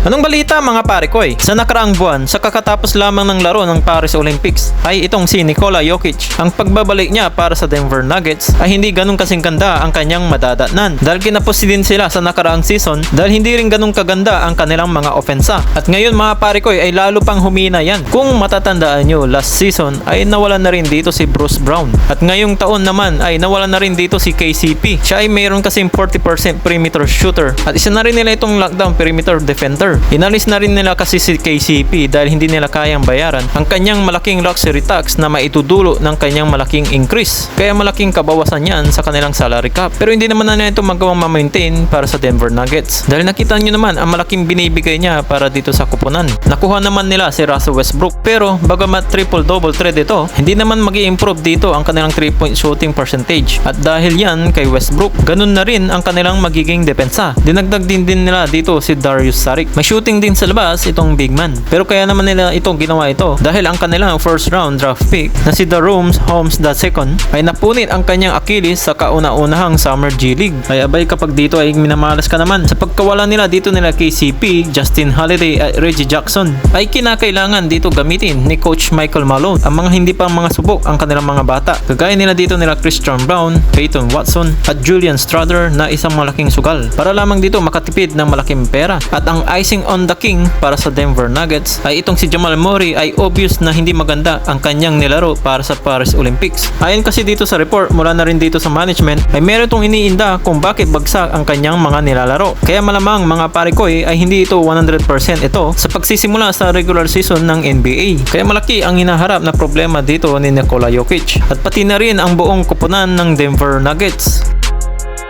Anong balita mga pare ko Sa nakaraang buwan, sa kakatapos lamang ng laro ng Paris Olympics, ay itong si Nikola Jokic. Ang pagbabalik niya para sa Denver Nuggets ay hindi ganun kasing ganda ang kanyang madadatnan. Dahil kinapos din sila sa nakaraang season dahil hindi rin ganun kaganda ang kanilang mga ofensa. At ngayon mga pare ko ay lalo pang humina yan. Kung matatandaan nyo, last season ay nawalan na rin dito si Bruce Brown. At ngayong taon naman ay nawalan na rin dito si KCP. Siya ay mayroon kasing 40% perimeter shooter. At isa na rin nila itong lockdown perimeter defender. Inalis na rin nila kasi si KCP dahil hindi nila kayang bayaran ang kanyang malaking luxury tax na maitudulo ng kanyang malaking increase. Kaya malaking kabawasan yan sa kanilang salary cap. Pero hindi naman na ito magawang ma-maintain para sa Denver Nuggets. Dahil nakita nyo naman ang malaking binibigay niya para dito sa kupunan. Nakuha naman nila si Russell Westbrook. Pero bagamat triple-double threat ito, hindi naman mag-i-improve dito ang kanilang 3-point shooting percentage. At dahil yan kay Westbrook, ganun na rin ang kanilang magiging depensa. Dinagdag din nila dito si Darius Saric. May shooting din sa labas itong big man. Pero kaya naman nila itong ginawa ito dahil ang kanilang first round draft pick na si Jerome Holmes II ay napunit ang kanyang Achilles sa kauna-unahang Summer G League. Ay abay kapag dito ay minamalas ka naman sa pagkawala nila dito nila KCP, Justin Holiday at Reggie Jackson ay kinakailangan dito gamitin ni Coach Michael Malone ang mga hindi pa mga subok ang kanilang mga bata. Kagaya nila dito nila Christian Brown, Peyton Watson at Julian Strather na isang malaking sugal para lamang dito makatipid ng malaking pera. At ang icing on the king para sa Denver Nuggets ay itong si Jamal Murray ay obvious na hindi maganda ang kanyang nilaro para sa Paris Olympics. Ayon kasi dito sa report mula na rin dito sa management ay meron itong iniinda kung bakit bagsak ang kanyang mga nilalaro. Kaya malamang mga pare ko ay hindi ito 100% ito sa pagsisimula sa regular season ng NBA. Kaya malaki ang hinaharap na problema dito ni Nikola Jokic at pati na rin ang buong kupunan ng Denver Nuggets.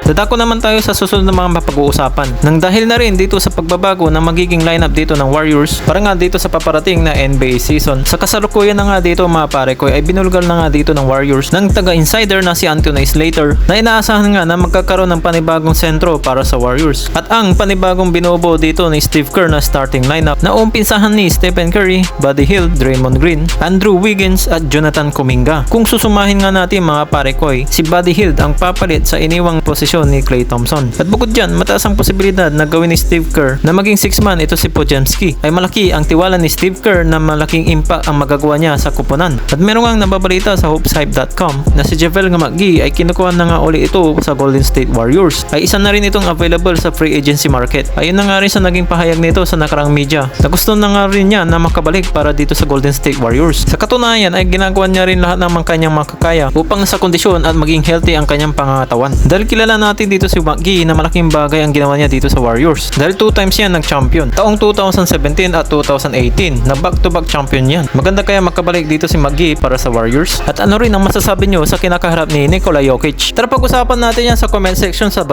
Dadako naman tayo sa susunod na mga mapag-uusapan. Nang dahil na rin dito sa pagbabago ng magiging lineup dito ng Warriors para nga dito sa paparating na NBA season. Sa kasalukuyan na nga dito mga pare ko ay binulgal na nga dito ng Warriors ng taga-insider na si Anthony Slater na inaasahan nga na magkakaroon ng panibagong sentro para sa Warriors. At ang panibagong binubuo dito ni Steve Kerr na starting lineup na umpinsahan ni Stephen Curry, Buddy Hield, Draymond Green, Andrew Wiggins at Jonathan Kuminga. Kung susumahin nga natin mga pare ko si Buddy Hield ang papalit sa iniwang posisyon ni Klay Thompson. At bukod dyan, mataas ang posibilidad na gawin ni Steve Kerr na maging 6-man ito si Podziemski. Ay malaki ang tiwala ni Steve Kerr na malaking impact ang magagawa niya sa kupunan. At meron ngang nababalita sa hopeshype.com na si JaVale McGee ay kinukuha na nga uli ito sa Golden State Warriors. Ay isa na rin itong available sa free agency market. Ayun na nga rin sa naging pahayag nito sa nakarang media na gusto na nga rin niya na makabalik para dito sa Golden State Warriors. Sa katunayan ay ginagawa niya rin lahat ng kanyang makakaya upang sa kondisyon at maging healthy ang kanyang pangangatawan. Dahil kilala natin dito si McGee na malaking bagay ang ginawa niya dito sa Warriors. Dahil 2 times yan nag-champion. Taong 2017 at 2018 na back-to-back champion yan. Maganda kaya makabalik dito si McGee para sa Warriors. At ano rin ang masasabi nyo sa kinakaharap ni Nikola Jokic? Tara pag-usapan natin yan sa comment section sa